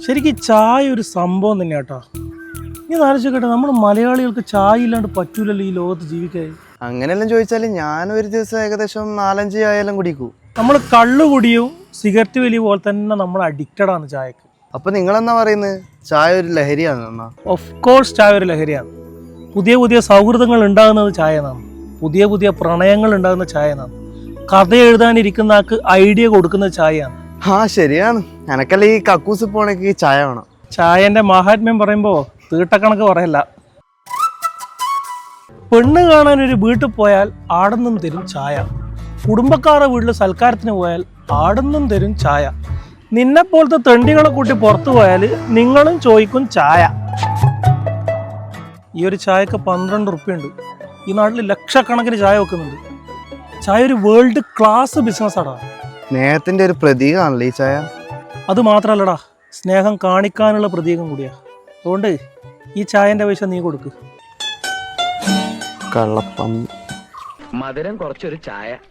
ശരിക്കും ചായ ഒരു സംഭവം തന്നെ കേട്ടോ. നീ ആലോചിക്കട്ടെ, നമ്മൾ മലയാളികൾക്ക് ചായ ഇല്ലാണ്ട് പറ്റൂലല്ലോ ഈ ലോകത്ത് ജീവിക്കാൻ. അങ്ങനെയെല്ലാം ചോദിച്ചാൽ ഞാൻ ഒരു ദിവസം ഏകദേശം 4-5 ചായയെല്ലാം കുടിക്കൂ. നമ്മൾ കള്ളു കുടിയും സിഗരറ്റ് വലിയ പോലെ തന്നെ നമ്മൾ അഡിക്റ്റഡാണ് ചായക്ക്. അപ്പൊ നിങ്ങളെന്നാ പറയുന്നത് ചായ ഒരു ലഹരിയാണ്? ഓഫ് കോഴ്സ് ചായ ഒരു ലഹരിയാണ്. പുതിയ പുതിയ സൗഹൃദങ്ങൾ ഉണ്ടാകുന്നത് ചായ എന്നാണ്. പുതിയ പുതിയ പ്രണയങ്ങൾ ഉണ്ടാകുന്ന ചായ എന്നാണ്. കഥ എഴുതാനിരിക്കുന്ന ആൾക്ക് ഐഡിയ കൊടുക്കുന്നത് ചായയാണ്. ആ ശരിയാണ്. എനക്കല്ല ഈ കക്കൂസ് പോണേക്ക് ചായ വേണം. ചായന്റെ മഹാത്മ്യം പറയുമ്പോൾ തീട്ടക്കണക്ക് പറയല്ല. പെണ്ണ് കാണാൻ ഒരു വീട്ടിൽ പോയാൽ ആടുന്നും തരും ചായ. കുടുംബക്കാരുടെ വീട്ടിൽ സൽക്കാരത്തിന് പോയാൽ ആടുന്നും തരും ചായ. നിന്നെപ്പോലത്തെ തെണ്ടികളെ കൂട്ടി പുറത്തു പോയാൽ നിങ്ങളും ചോദിക്കും ചായ. ഈ ഒരു ചായക്ക് 12 റുപ്യുണ്ട്. ഈ നാട്ടിൽ ലക്ഷക്കണക്കിന് ചായ വെക്കുന്നുണ്ട്. ചായ ഒരു വേൾഡ് ക്ലാസ് ബിസിനസ്സാടാ. സ്നേഹത്തിന്റെ ഒരു പ്രതീകമാണല്ലോ ഈ ചായ. അത് മാത്രല്ലടാ, സ്നേഹം കാണിക്കാനുള്ള പ്രതീകം കൂടിയാ. അതുകൊണ്ട് ഈ ചായന്റെ പൈസ നീ കൊടുക്ക്. കള്ളപ്പം മധുരം കുറച്ചൊരു ചായ.